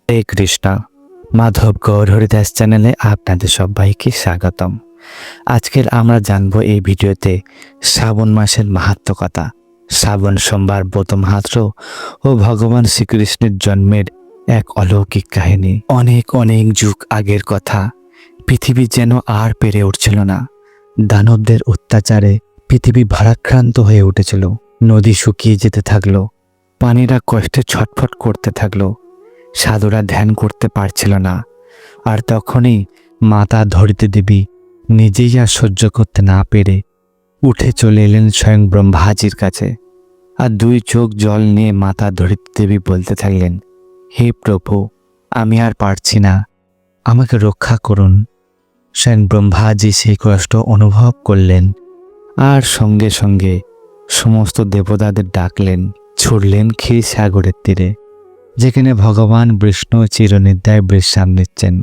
হে কৃষ্ণ, মাধব গৌর হরিদাস চ্যানেলে আপনাদের সবাইকে স্বাগতম। আজকের আমরা জানবো এই ভিডিওতে শ্রাবণ মাসের মাহাত্ম্য কথা, শ্রাবণ সোমবার ব্রত মাহাত্ম্য ও ভগবান শ্রীকৃষ্ণের জন্মের এক অলৌকিক কাহিনী। অনেক অনেক যুগ আগের কথা। পৃথিবী যেন আর পেরে উঠছিল না। দানবদের অত্যাচারে পৃথিবী ভারাক্রান্ত হয়ে উঠেছিল। নদী শুকিয়ে যেতে থাকলো, পানিরা কষ্টে ছটফট করতে থাকলো, সাধুরা ধ্যান করতে পারছিল না। আর তখনই মাতা ধরিত্রী দেবী নিজেই আর সহ্য করতে না পেরে উঠে চলে এলেন স্বয়ং ব্রহ্মাজির কাছে। আর দুই চোখ জল নিয়ে মাতা ধরিত্রী দেবী বলতে থাকলেন, হে প্রভু, আমি আর পারছি না, আমাকে রক্ষা করুন। স্বয়ং ব্রহ্মাজি সেই কষ্ট অনুভব করলেন আর সঙ্গে সঙ্গে সমস্ত দেবতাদের ডাকলেন, ছুটলেন ক্ষীরসাগরের তীরে, যেখানে ভগবান বিষ্ণু চিরনিদ্রায় বিশ্রাম নিচ্ছেন।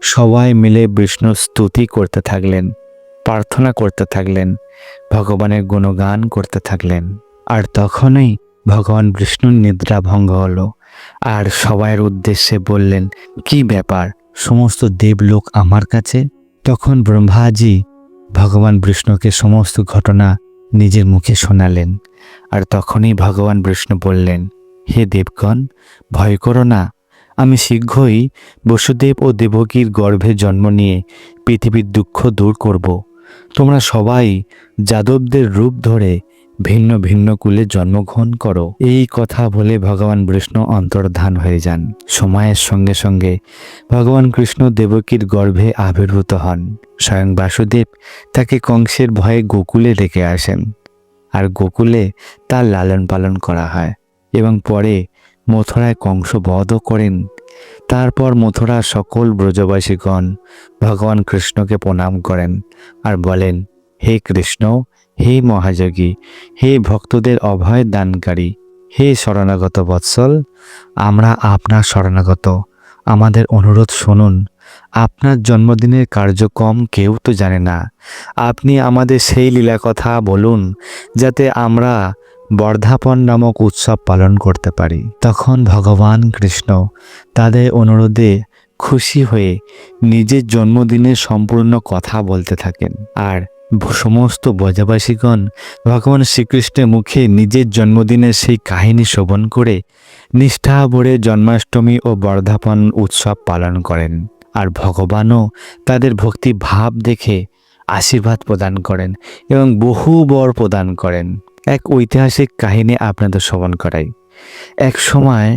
সবাই মিলে বিষ্ণুর স্তুতি করতে থাকলেন, প্রার্থনা করতে থাকলেন, ভগবানের গুণগান করতে থাকলেন। আর তখনই ভগবান বিষ্ণুর নিদ্রা ভঙ্গ হলো আর সবার উদ্দেশ্যে বললেন, কি ব্যাপার, সমস্ত দেবলোক আমার কাছে? তখন ব্রহ্মাজি ভগবান বিষ্ণুকে সমস্ত ঘটনা নিজের মুখে শোনালেন। আর তখনই ভগবান বিষ্ণু বললেন, হে দেবগণ, ভয় করো না, আমি শীঘ্রই বসুদেব ও দেবকীর গর্ভে জন্ম নিয়ে পৃথিবীর দুঃখ দূর করব। তোমরা সবাই যাদবদের রূপ ধরে ভিন্ন ভিন্ন কুলে জন্মগ্রহণ করো। এই কথা বলে ভগবান বিষ্ণু অন্তর্ধান হয়ে যান। সময়ের সঙ্গে সঙ্গে ভগবান কৃষ্ণ দেবকীর গর্ভে আবির্ভূত হন। স্বয়ং বাসুদেব তাকে কংসের ভয়ে গোকুলে রেখে আসেন, আর গোকুলে তার লালন পালন করা হয় এবং পরে মথুরায় কংস বধও করেন। তারপর মথুরা সকল ব্রজবাসীগণ ভগবান কৃষ্ণকে প্রণাম করেন আর বলেন, হে কৃষ্ণ, হে মহাযোগী, হে ভক্তদের অভয় দানকারী, হে শরণাগত বৎসল, আমরা আপনার শরণাগত, আমাদের অনুরোধ শুনুন। আপনার জন্মদিনের কার্যক্রম কেউ তো জানে না, আপনি আমাদের সেই লীলা কথা বলুন যাতে আমরা বর্ধাপন নামক উৎসব পালন করতে পারি। তখন ভগবান কৃষ্ণ তাদের অনুরোধে খুশি হয়ে নিজের জন্মদিনের সম্পূর্ণ কথা বলতে থাকেন। আর সমস্ত ব্রজবাসীগণ ভগবান শ্রীকৃষ্ণের মুখে নিজের জন্মদিনের সেই কাহিনী শ্রবণ করে নিষ্ঠা ভরে জন্মাষ্টমী ও বর্ধাপন উৎসব পালন করেন। আর ভগবানও তাদের ভক্তি ভাব দেখে আশীর্বাদ প্রদান করেন এবং বহু বর প্রদান করেন। এক ঐতিহাসিক কাহিনী আপনাদের শ্রবণ করাই। এক সময়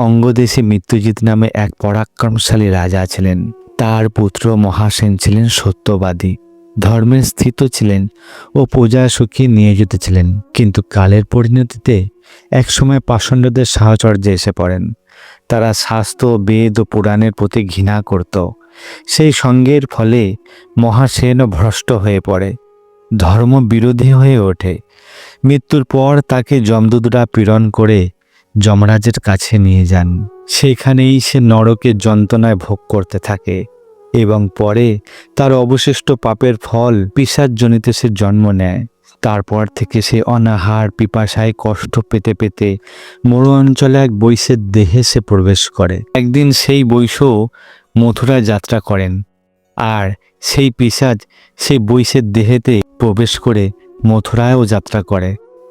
অঙ্গদেশে মৃত্যুজিৎ নামে এক পরাক্রমশালী রাজা ছিলেন। তার পুত্র মহাসেন ছিলেন সত্যবাদী, ধর্মের স্থিত ছিলেন ও প্রজা সুখী নিয়োজিত ছিলেন। কিন্তু কালের পরিণতিতে একসময় পাষণ্ডদের সাহচর্যে এসে পড়েন। তারা শাস্ত্র, বেদ ও পুরাণের প্রতি ঘৃণা করত। সেই সঙ্গের ফলে মহাসেনও ভ্রষ্ট হয়ে পড়ে, ধর্ম বিরোধী হয়ে ওঠে। মৃত্যুর পর তাকে যমদূতরা পীড়ন করে যমরাজের কাছে নিয়ে যান। সেখানেই সে নরকের যন্ত্রণায় ভোগ করতে থাকে এবং পরে তার অবশিষ্ট পাপের ফল পিশাচজনিতে সে জন্ম নেয়। তারপর থেকে সে অনাহার পিপাসায় কষ্ট পেতে পেতে মরু অঞ্চলে এক বৈশ্যের দেহে সে প্রবেশ করে। একদিন সেই বৈশ্য মথুরায় যাত্রা করেন, আর সেই পিশাচ সেই বৈশ্যের দেহেতে প্রবেশ করে মথুরায়ও যাত্রা করে।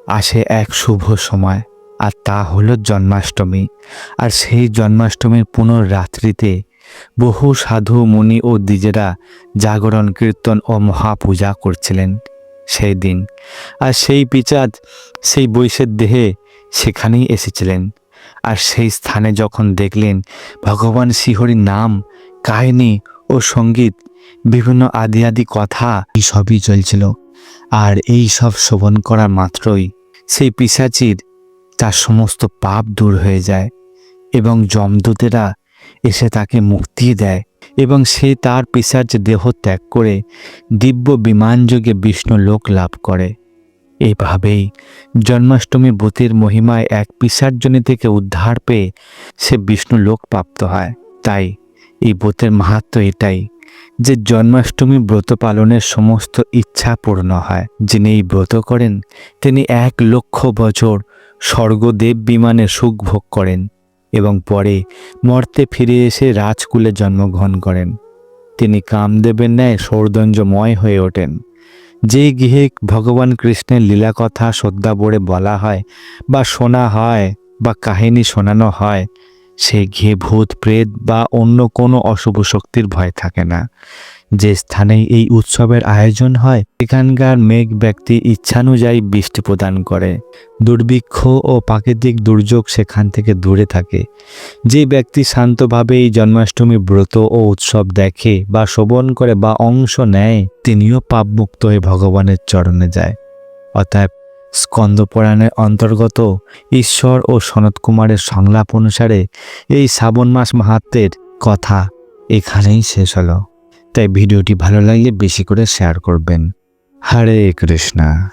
আসে এক শুভ সময়, আর তা হলো জন্মাষ্টমী। আর সেই জন্মাষ্টমীর পুনর্রাত্রিতে বহু সাধু মুনি ও দ্বিজেরা জাগরণ, কীর্তন ও মহাপূজা করছিলেন সেই দিন। আর সেই পিশাচ সেই বৈশ্যের দেহে সেখানেই এসেছিলেন। আর সেই স্থানে যখন দেখলেন ভগবান শ্রীহরির নাম, কাহিনী ও সঙ্গীত, বিভিন্ন আদি আদি কথা সবই চলছিল, আর এই সব শ্রবণ করা মাত্রই সেই পিশাচির তার সমস্ত পাপ দূর হয়ে যায় এবং যমদূতেরা এসে তাকে মুক্তি দেয় এবং সে তার পিশাচ দেহ ত্যাগ করে দিব্য বিমানযোগে বিষ্ণু লোক লাভ করে। এইভাবেই জন্মাষ্টমী ব্রতের মহিমায় এক পিশাচজনী থেকে উদ্ধার পেয়ে সে বিষ্ণু লোক প্রাপ্ত হয়। তাই এই ব্রতের মাহাত্ম্য এটাই যে জন্মাষ্টমী ব্রত পালনের সমস্ত ইচ্ছা পূর্ণ হয়। যিনি এই ব্রত করেন তিনি 1,00,000 বছর স্বর্গদেব বিমানে সুখ ভোগ করেন এবং পরে মর্তে ফিরে এসে রাজকুলে জন্মগ্রহণ করেন। তিনি কামদেবের ন্যায় সৌন্দর্যময় হয়ে ওঠেন। যে গৃহে ভগবান কৃষ্ণের লীলাকথা শ্রদ্ধাভরে বলা হয় বা শোনা হয় বা কাহিনী শোনানো হয়, সেই গৃহে ভূত প্রেত বা অন্য কোনো অশুভ শক্তির ভয় থাকে না। যে স্থানেই এই উৎসবের আয়োজন হয় সেখানকার মেঘ ব্যক্তি ইচ্ছানুযায়ী বৃষ্টি প্রদান করে। দুর্ভিক্ষ ও প্রাকৃতিক দুর্যোগ সেখান থেকে দূরে থাকে। যে ব্যক্তি শান্তভাবে এই জন্মাষ্টমী ব্রত ও উৎসব দেখে বা শ্রবণ করে বা অংশ নেয়, তিনিও পাপমুক্ত হয়ে ভগবানের চরণে যায়। অতএব স্কন্দ পুরাণের অন্তর্গত ঈশ্বর ও সনত কুমারের সংলাপ অনুসারে এই শ্রাবণ মাস মাহাত্ম্যের কথা এখানেই শেষ হলো। তাই ভিডিওটি ভালো লাগলে বেশি করে শেয়ার করবেন। হরে কৃষ্ণা।